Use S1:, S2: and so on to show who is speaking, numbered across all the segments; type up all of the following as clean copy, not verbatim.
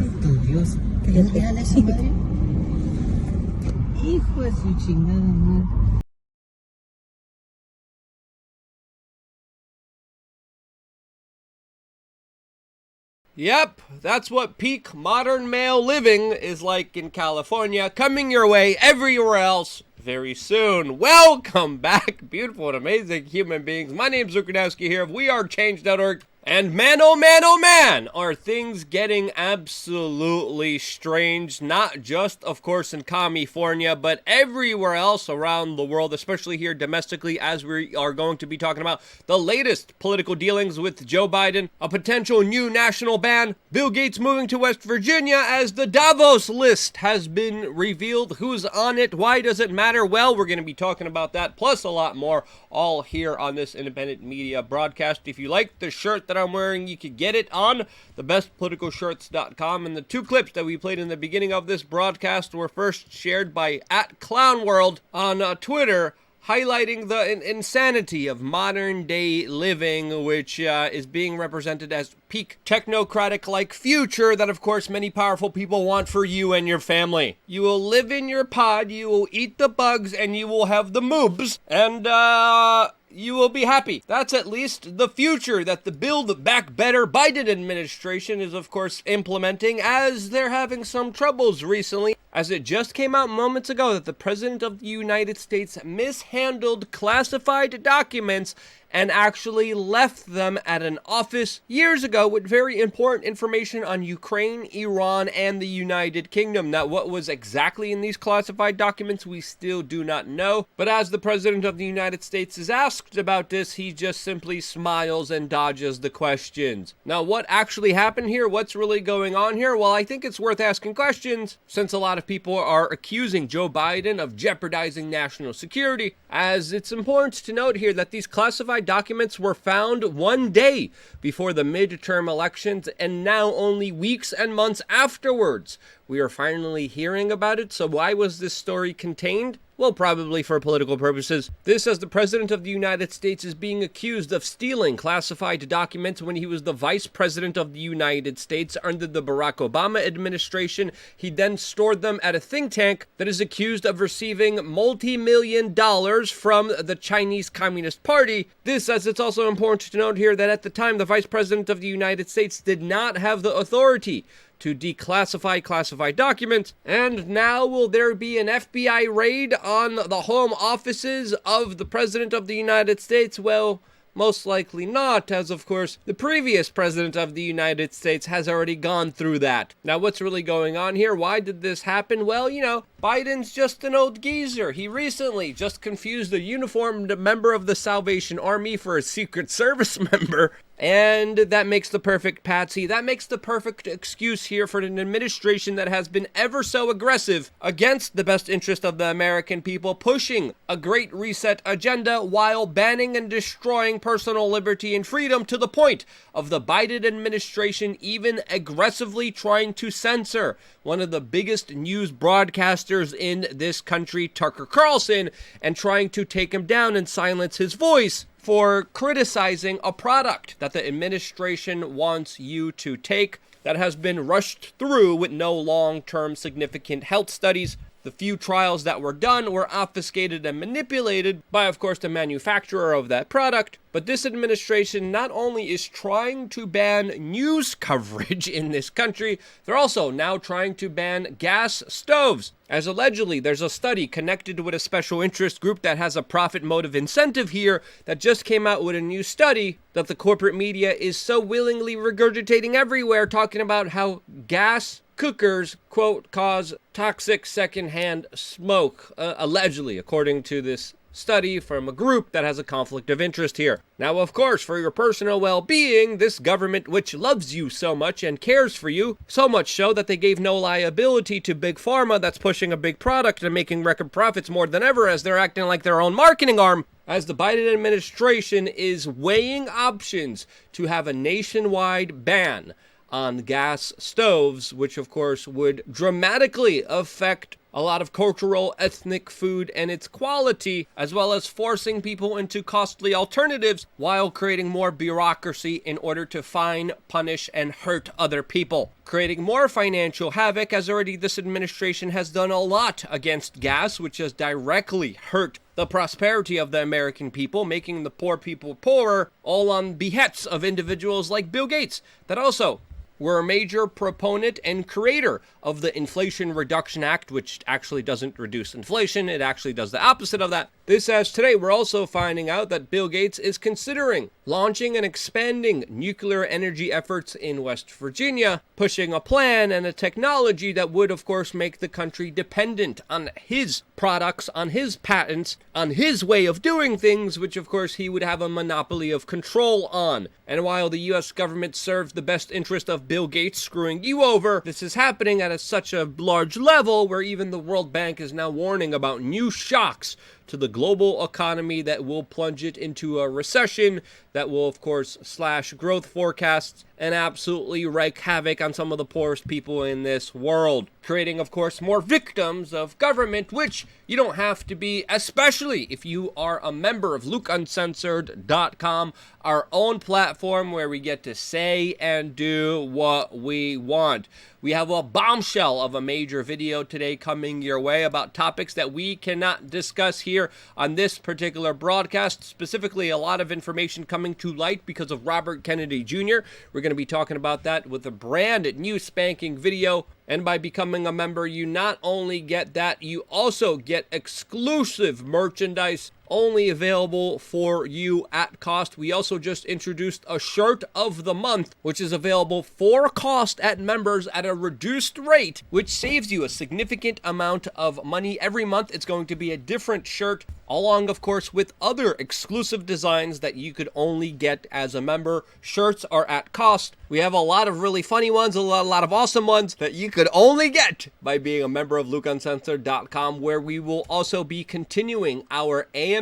S1: santo Dios. Que les vean esa madre. Hijo de su chingada madre.
S2: Yep, that's what peak modern male living is like in California, coming your way everywhere else very soon. Welcome back, beautiful and amazing human beings. My name's Zukranowski here of WeAreChange.org. And man, oh man, are things getting absolutely strange, not just, of course, in California, but everywhere else around the world, especially here domestically, as we are going to be talking about the latest political dealings with Joe Biden, a potential new national ban, Bill Gates moving to West Virginia as the Davos list has been revealed. Who's on it? Why does it matter? Well, we're going to be talking about that, plus a lot more, all here on this independent media broadcast. If you like the shirt that I'm wearing, you can get it on thebestpoliticalshirts.com. And the two clips that we played in the beginning of this broadcast were first shared by @ClownWorld on Twitter, highlighting the insanity of modern day living, which is being represented as peak technocratic-like future that, of course, many powerful people want for you and your family. You will live in your pod, you will eat the bugs, and you will have the moobs, and you will be happy. That's at least the future that the Build Back Better Biden administration is, of course, implementing, as they're having some troubles recently, as it just came out moments ago that the President of the United States mishandled classified documents and actually left them at an office years ago with very important information on Ukraine, Iran, and the United Kingdom. Now, what was exactly in these classified documents, we still do not know. But as the President of the United States is asked about this, he just simply smiles and dodges the questions. Now, what actually happened here? What's really going on here? Well, I think it's worth asking questions, since a lot of people are accusing Joe Biden of jeopardizing national security, as it's important to note here that these classified documents were found one day before the midterm elections, and now only weeks and months afterwards we are finally hearing about it. So why was this story contained? Well, probably for political purposes. This, as the President of the United States is being accused of stealing classified documents when he was the Vice President of the United States under the Barack Obama administration. He then stored them at a think tank that is accused of receiving multi-million dollars from the Chinese Communist Party. This, as it's also important to note here, that at the time the Vice President of the United States did not have the authority to declassify classified documents. And now will there be an FBI raid on the home offices of the President of the United States? Well, most likely not, as of course the previous President of the United States has already gone through that. Now, what's really going on here? Why did this happen? Well, you know, Biden's just an old geezer. He recently just confused a uniformed member of the Salvation Army for a Secret Service member. And that makes the perfect patsy. That makes the perfect excuse here for an administration that has been ever so aggressive against the best interest of the American people, pushing a great reset agenda while banning and destroying personal liberty and freedom, to the point of the Biden administration even aggressively trying to censor one of the biggest news broadcasters in this country, Tucker Carlson, and trying to take him down and silence his voice for criticizing a product that the administration wants you to take that has been rushed through with no long-term significant health studies. The few trials that were done were obfuscated and manipulated by, of course, the manufacturer of that product. But this administration not only is trying to ban news coverage in this country, they're also now trying to ban gas stoves, as allegedly there's a study connected with a special interest group that has a profit motive incentive here that just came out with a new study that the corporate media is so willingly regurgitating everywhere, talking about how gas cookers, quote, cause toxic secondhand smoke, allegedly, according to this study from a group that has a conflict of interest here. Now, of course, for your personal well-being, this government, which loves you so much and cares for you, so much so that they gave no liability to Big Pharma that's pushing a big product and making record profits more than ever, as they're acting like their own marketing arm, as the Biden administration is weighing options to have a nationwide ban on gas stoves, which of course would dramatically affect a lot of cultural, ethnic food and its quality, as well as forcing people into costly alternatives while creating more bureaucracy in order to fine, punish, and hurt other people. Creating more financial havoc, as already this administration has done a lot against gas, which has directly hurt the prosperity of the American people, making the poor people poorer, all on behests of individuals like Bill Gates, that also were a major proponent and creator of the Inflation Reduction Act, which actually doesn't reduce inflation. It actually does the opposite of that. This as today, we're also finding out that Bill Gates is considering launching and expanding nuclear energy efforts in West Virginia, pushing a plan and a technology that would, of course, make the country dependent on his products, on his patents, on his way of doing things, which, of course, he would have a monopoly of control on. And while the U.S. government serves the best interest of Bill Gates screwing you over, this is happening at such a large level where even the World Bank is now warning about new shocks to the global economy that will plunge it into a recession, that will, of course, slash growth forecasts and absolutely wreak havoc on some of the poorest people in this world, creating, of course, more victims of government, which you don't have to be, especially if you are a member of LukeUncensored.com, our own platform where we get to say and do what we want. We have a bombshell of a major video today coming your way about topics that we cannot discuss here on this particular broadcast. Specifically, a lot of information coming to light because of Robert Kennedy Jr. We're going to be talking about that with a brand new spanking video. And by becoming a member, you not only get that, you also get exclusive merchandise only available for you at cost. We also just introduced a shirt of the month, which is available for cost at members at a reduced rate, which saves you a significant amount of money. Every month, it's going to be a different shirt, along, of course, with other exclusive designs that you could only get as a member. Shirts are at cost. We have a lot of really funny ones, a lot of awesome ones that you could only get by being a member of LukeUncensored.com, where we will also be continuing our AMA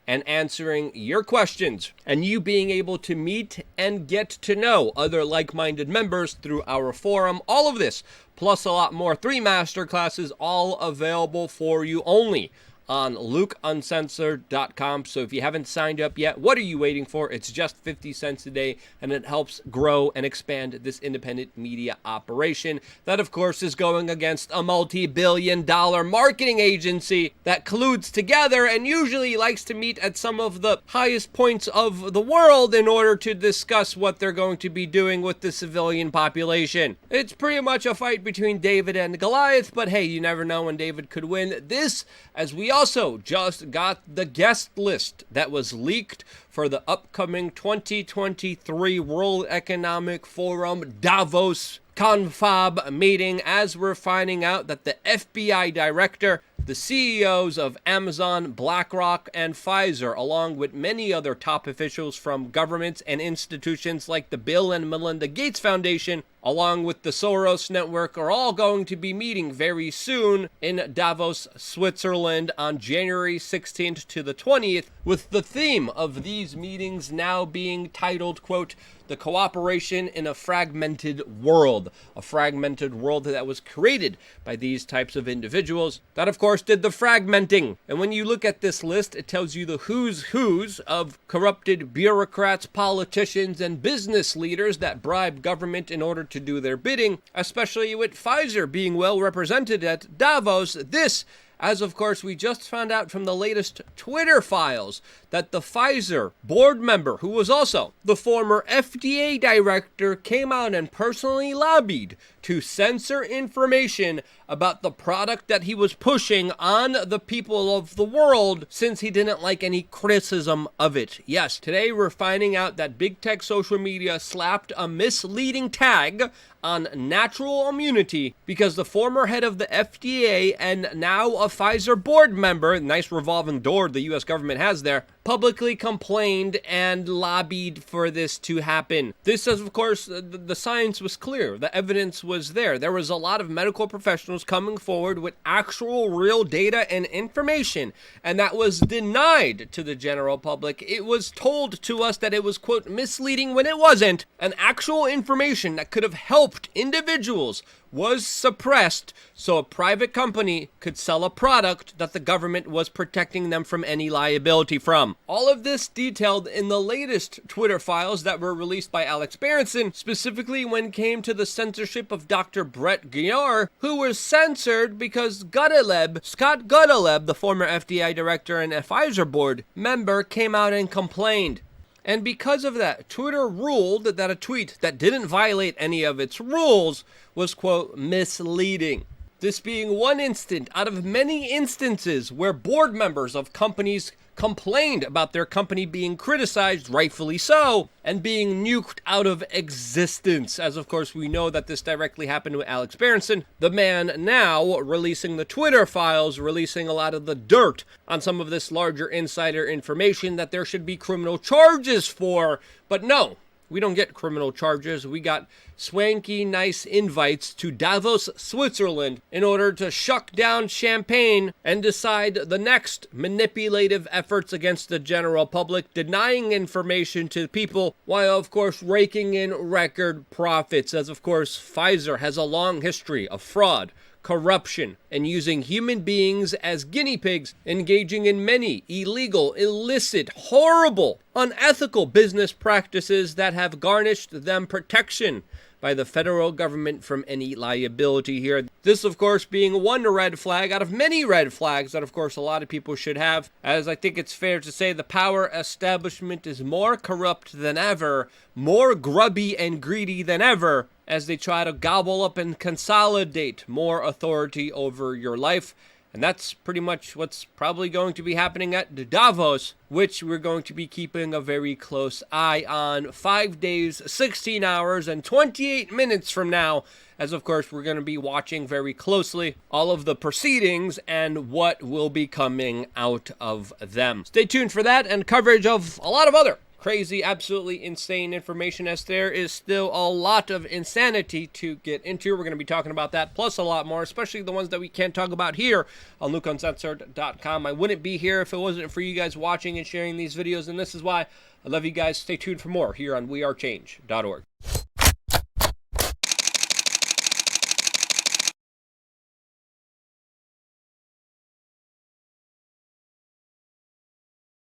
S2: and answering your questions, and you being able to meet and get to know other like-minded members through our forum. All of this, plus a lot more, 3 masterclasses, all available for you only on LukeUncensored.com. So if you haven't signed up yet, what are you waiting for? It's just 50 cents a day, and it helps grow and expand this independent media operation that, of course, is going against a multi-billion-dollar marketing agency that colludes together and usually likes to meet at some of the highest points of the world in order to discuss what they're going to be doing with the civilian population. It's pretty much a fight between David and Goliath, but hey, you never know when David could win. This, as we also just got the guest list that was leaked for the upcoming 2023 World Economic Forum Davos Confab meeting, as we're finding out that the FBI director, the CEOs of Amazon, BlackRock, and Pfizer, along with many other top officials from governments and institutions like the Bill and Melinda Gates Foundation, along with the Soros Network, are all going to be meeting very soon in Davos, Switzerland on January 16th to the 20th, with the theme of these meetings now being titled, quote, "The Cooperation in a Fragmented World," a fragmented world that was created by these types of individuals that, of course, did the fragmenting. And when you look at this list, it tells you the who's of corrupted bureaucrats, politicians, and business leaders that bribe government in order to do their bidding, especially with Pfizer being well represented at Davos. This, as of course we just found out from the latest Twitter files, that the Pfizer board member, who was also the former FDA director, came out and personally lobbied to censor information about the product that he was pushing on the people of the world, since he didn't like any criticism of it. Yes, today we're finding out that big tech social media slapped a misleading tag on natural immunity because the former head of the FDA and now a Pfizer board member, nice revolving door the US government has there, publicly complained and lobbied for this to happen. This is, of course, the science was clear. The evidence was there. There was a lot of medical professionals coming forward with actual real data and information, and that was denied to the general public. It was told to us that it was, quote, misleading when it wasn't, and actual information that could have helped individuals was suppressed so a private company could sell a product that the government was protecting them from any liability from. All of this detailed in the latest Twitter files that were released by Alex Berenson, specifically when it came to the censorship of Dr. Brett Giar, who was censored because Scott Gottlieb, the former FBI director and a Pfizer board member, came out and complained. And because of that, Twitter ruled that a tweet that didn't violate any of its rules was, quote, misleading. This being one instant out of many instances where board members of companies complained about their company being criticized, rightfully so, and being nuked out of existence. As of course we know that this directly happened with Alex Berenson, the man now releasing the Twitter files, releasing a lot of the dirt on some of this larger insider information that there should be criminal charges for. But no, we don't get criminal charges. We got swanky, nice invites to Davos, Switzerland, in order to shuck down champagne and decide the next manipulative efforts against the general public, denying information to people, while of course raking in record profits, as of course Pfizer has a long history of fraud, corruption, and using human beings as guinea pigs, engaging in many illegal, illicit, horrible, unethical business practices that have garnished them protection by the federal government from any liability here. This, of course, being one red flag out of many red flags that, of course, a lot of people should have, as I think it's fair to say the power establishment is more corrupt than ever, more grubby and greedy than ever, as they try to gobble up and consolidate more authority over your life. And that's pretty much what's probably going to be happening at Davos, which we're going to be keeping a very close eye on 5 days, 16 hours, and 28 minutes from now, as of course we're going to be watching very closely all of the proceedings and what will be coming out of them. Stay tuned for that and coverage of a lot of other crazy, absolutely insane information, as there is still a lot of insanity to get into. We're going to be talking about that, plus a lot more, especially the ones that we can't talk about here on LukeUncensored.com. I wouldn't be here if it wasn't for you guys watching and sharing these videos, and this is why I love you guys. Stay tuned for more here on WeAreChange.org.